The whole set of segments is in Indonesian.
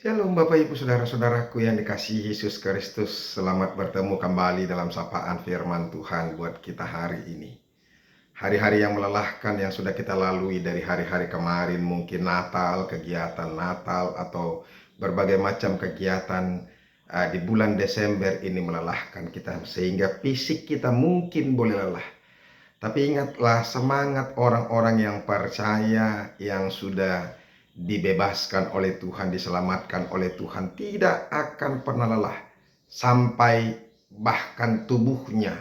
Shalom Bapak Ibu Saudara-saudaraku yang dikasihi Yesus Kristus. Selamat bertemu kembali dalam sapaan firman Tuhan buat kita hari ini. Hari-hari yang melelahkan yang sudah kita lalui dari hari-hari kemarin, mungkin Natal, kegiatan Natal atau berbagai macam kegiatan di bulan Desember ini melelahkan kita sehingga fisik kita mungkin boleh lelah. Tapi ingatlah, semangat orang-orang yang percaya, yang sudah dibebaskan oleh Tuhan, diselamatkan oleh Tuhan, tidak akan pernah lelah sampai bahkan tubuhnya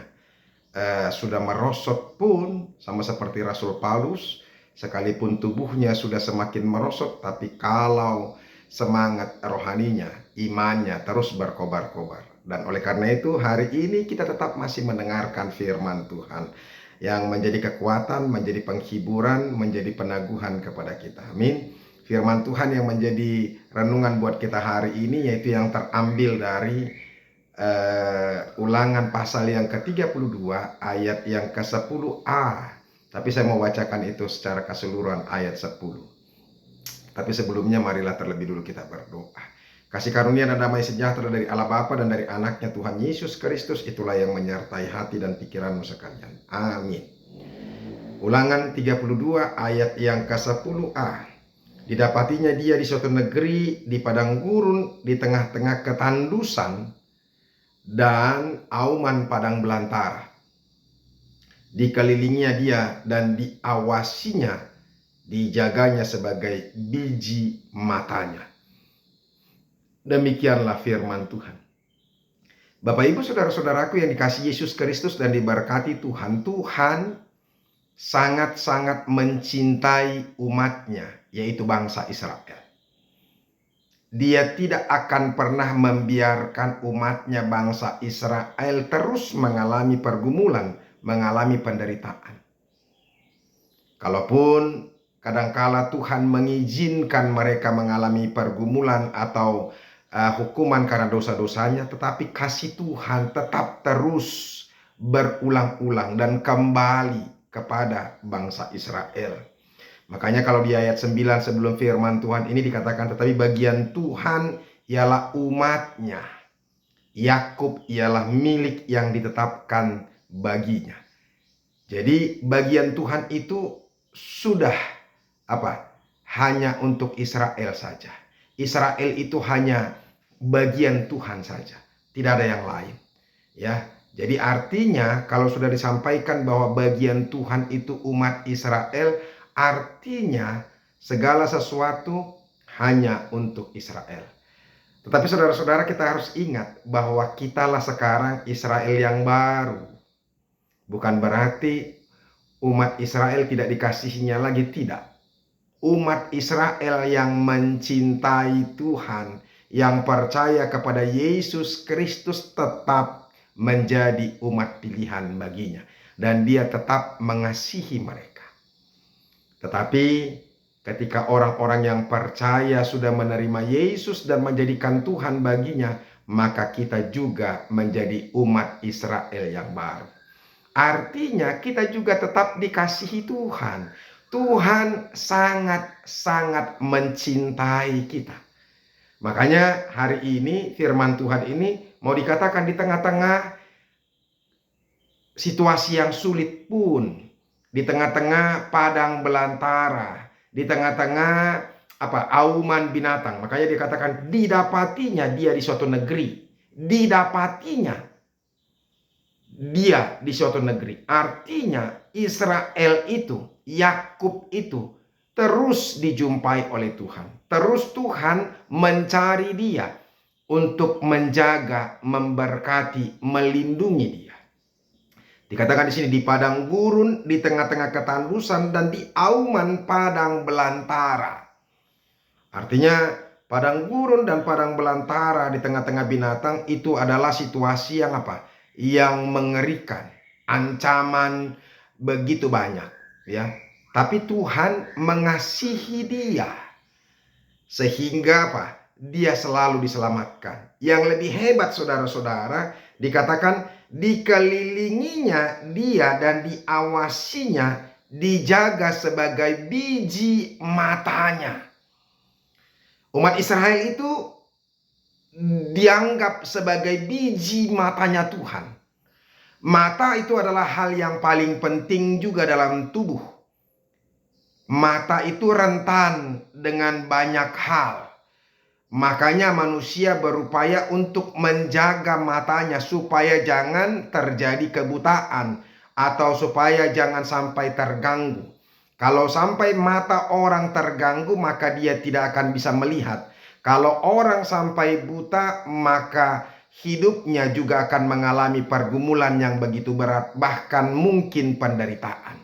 sudah merosot pun, sama seperti Rasul Paulus, sekalipun tubuhnya sudah semakin merosot, tapi kalau semangat rohaninya, imannya terus berkobar-kobar. Dan oleh karena itu hari ini kita tetap masih mendengarkan firman Tuhan yang menjadi kekuatan, menjadi penghiburan, menjadi peneguhan kepada kita. Amin. Firman Tuhan yang menjadi renungan buat kita hari ini yaitu yang terambil dari Ulangan pasal yang ke-32 ayat yang ke-10a. Tapi saya mau bacakan itu secara keseluruhan ayat 10. Tapi sebelumnya marilah terlebih dulu kita berdoa. Kasih karunia dan damai sejahtera dari Allah Bapa dan dari anaknya Tuhan Yesus Kristus itulah yang menyertai hati dan pikiranmu sekalian. Amin. Ulangan 32 ayat yang ke-10a. Didapatinya dia di suatu negeri, di padang gurun, di tengah-tengah ketandusan dan auman padang belantara. Dikelilinginya dia dan diawasinya, dijaganya sebagai biji matanya. Demikianlah firman Tuhan. Bapak Ibu Saudara-saudaraku yang dikasihi Yesus Kristus dan diberkati Tuhan, Tuhan sangat-sangat mencintai umatnya, yaitu bangsa Israel. Dia tidak akan pernah membiarkan umatnya bangsa Israel terus mengalami pergumulan, mengalami penderitaan. Kalaupun kadangkala Tuhan mengizinkan mereka mengalami pergumulan atau hukuman karena dosa-dosanya, tetapi kasih Tuhan tetap terus berulang-ulang dan kembali kepada bangsa Israel. Makanya kalau di ayat 9 sebelum firman Tuhan ini dikatakan, tetapi bagian Tuhan ialah umatnya. Yakub ialah milik yang ditetapkan baginya. Jadi bagian Tuhan itu sudah hanya untuk Israel saja. Israel itu hanya bagian Tuhan saja, tidak ada yang lain. Ya, jadi artinya kalau sudah disampaikan bahwa bagian Tuhan itu umat Israel, artinya segala sesuatu hanya untuk Israel. Tetapi saudara-saudara, kita harus ingat bahwa kitalah sekarang Israel yang baru. Bukan berarti umat Israel tidak dikasihinya lagi, tidak. Umat Israel yang mencintai Tuhan, yang percaya kepada Yesus Kristus tetap menjadi umat pilihan baginya. Dan dia tetap mengasihi mereka. Tetapi ketika orang-orang yang percaya sudah menerima Yesus dan menjadikan Tuhan baginya, maka kita juga menjadi umat Israel yang baru. Artinya kita juga tetap dikasihi Tuhan. Tuhan sangat-sangat mencintai kita. Makanya hari ini firman Tuhan ini mau dikatakan di tengah-tengah situasi yang sulit pun, di tengah-tengah padang belantara, di tengah-tengah auman binatang. Makanya dikatakan didapatinya dia di suatu negeri. Didapatinya dia di suatu negeri. Artinya Israel itu, Yakub itu terus dijumpai oleh Tuhan. Terus Tuhan mencari dia untuk menjaga, memberkati, melindungi dia. Dikatakan di sini di padang gurun, di tengah-tengah ketandusan dan di auman padang belantara. Artinya padang gurun dan padang belantara di tengah-tengah binatang itu adalah situasi yang yang mengerikan, ancaman begitu banyak, ya. Tapi Tuhan mengasihi dia sehingga dia selalu diselamatkan. Yang lebih hebat saudara-saudara, dikatakan dikelilinginya dia dan diawasinya, dijaga sebagai biji matanya. Umat Israel itu dianggap sebagai biji matanya Tuhan. Mata itu adalah hal yang paling penting juga dalam tubuh. Mata itu rentan dengan banyak hal. Makanya manusia berupaya untuk menjaga matanya supaya jangan terjadi kebutaan atau supaya jangan sampai terganggu. Kalau sampai mata orang terganggu, maka dia tidak akan bisa melihat. Kalau orang sampai buta, maka hidupnya juga akan mengalami pergumulan yang begitu berat, bahkan mungkin penderitaan.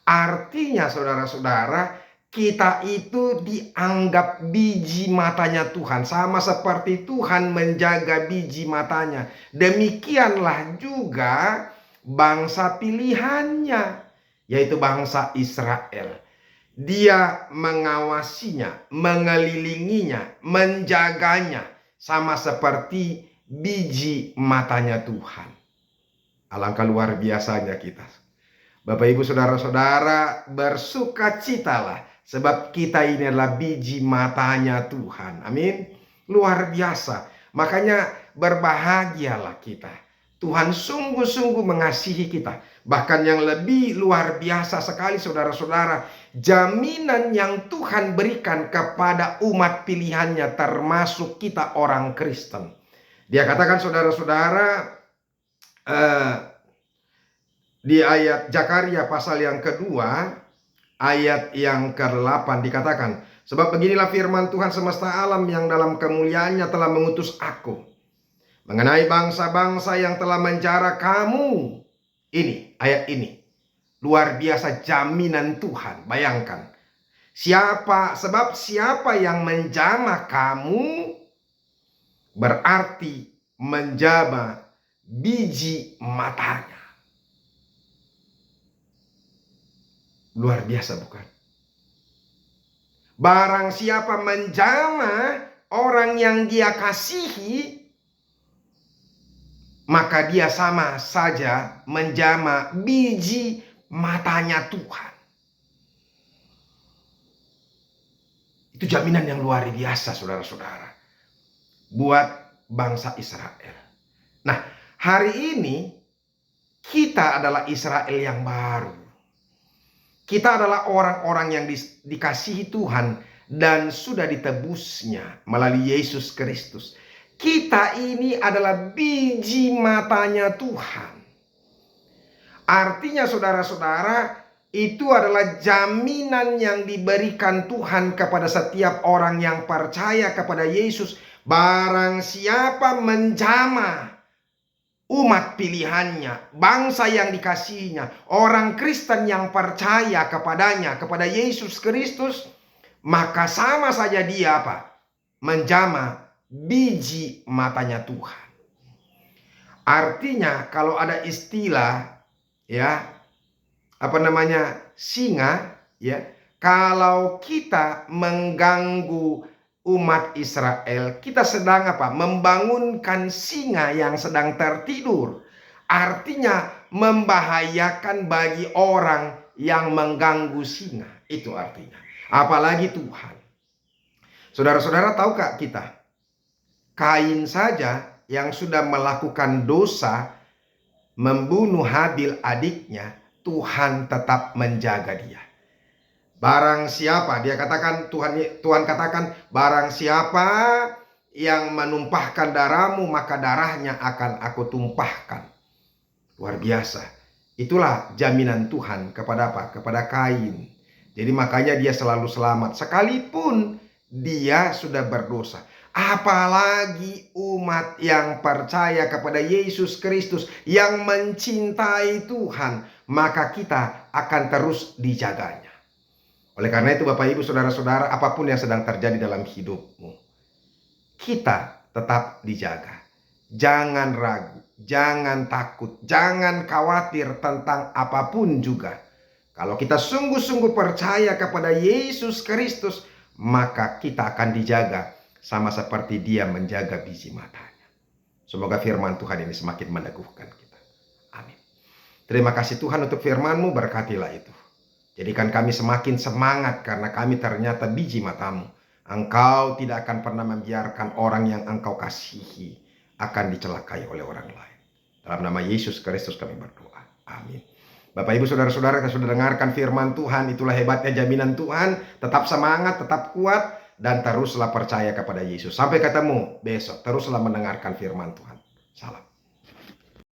Artinya saudara-saudara, kita itu dianggap biji matanya Tuhan. Sama seperti Tuhan menjaga biji matanya. Demikianlah juga bangsa pilihannya, yaitu bangsa Israel. Dia mengawasinya, mengelilinginya, menjaganya. Sama seperti biji matanya Tuhan. Alangkah luar biasanya kita. Bapak Ibu Saudara-saudara, bersukacitalah sebab kita ini adalah biji matanya Tuhan. Amin. Luar biasa. Makanya berbahagialah kita. Tuhan sungguh-sungguh mengasihi kita. Bahkan yang lebih luar biasa sekali saudara-saudara, jaminan yang Tuhan berikan kepada umat pilihannya termasuk kita orang Kristen. Dia katakan saudara-saudara, di ayat Zakaria pasal yang kedua, ayat yang ke-8 dikatakan, sebab beginilah firman Tuhan semesta alam yang dalam kemuliaannya telah mengutus aku mengenai bangsa-bangsa yang telah menjara kamu. Ini, ayat ini. Luar biasa jaminan Tuhan. Bayangkan. Sebab siapa yang menjamah kamu berarti menjamah biji matanya. Luar biasa bukan? Barang siapa menjamah orang yang dia kasihi, maka dia sama saja menjamah biji matanya Tuhan. Itu jaminan yang luar biasa saudara-saudara buat bangsa Israel. Nah, hari ini kita adalah Israel yang baru. Kita adalah orang-orang yang dikasihi Tuhan dan sudah ditebusnya melalui Yesus Kristus. Kita ini adalah biji matanya Tuhan. Artinya saudara-saudara, itu adalah jaminan yang diberikan Tuhan kepada setiap orang yang percaya kepada Yesus. Barang siapa menjamah umat pilihannya, bangsa yang dikasihinya, orang Kristen yang percaya kepadanya, kepada Yesus Kristus, maka sama saja dia apa? Menjamah biji matanya Tuhan. Artinya kalau ada istilah singa, kalau kita mengganggu umat Israel, kita sedang membangunkan singa yang sedang tertidur. Artinya membahayakan bagi orang yang mengganggu singa. Itu artinya. Apalagi Tuhan. Saudara-saudara, tahukah kita? Kain saja yang sudah melakukan dosa, membunuh Habil adiknya, Tuhan tetap menjaga dia. Barang siapa, dia katakan, Tuhan katakan, barang siapa yang menumpahkan darahmu, maka darahnya akan aku tumpahkan. Luar biasa. Itulah jaminan Tuhan kepada apa? Kepada Kain. Jadi makanya dia selalu selamat. Sekalipun dia sudah berdosa. Apalagi umat yang percaya kepada Yesus Kristus, yang mencintai Tuhan, maka kita akan terus dijaganya. Oleh karena itu Bapak Ibu Saudara-saudara, apapun yang sedang terjadi dalam hidupmu, kita tetap dijaga. Jangan ragu, jangan takut, jangan khawatir tentang apapun juga. Kalau kita sungguh-sungguh percaya kepada Yesus Kristus, maka kita akan dijaga sama seperti Dia menjaga biji matanya. Semoga firman Tuhan ini semakin meneguhkan kita. Amin. Terima kasih Tuhan untuk firman-Mu, berkatilah itu. Jadikan kami semakin semangat karena kami ternyata biji mata-Mu. Engkau tidak akan pernah membiarkan orang yang engkau kasihi akan dicelakai oleh orang lain. Dalam nama Yesus Kristus kami berdoa. Amin. Bapak Ibu Saudara-saudara yang sudah dengarkan firman Tuhan, itulah hebatnya jaminan Tuhan. Tetap semangat, tetap kuat, dan teruslah percaya kepada Yesus. Sampai ketemu besok, teruslah mendengarkan firman Tuhan. Salam.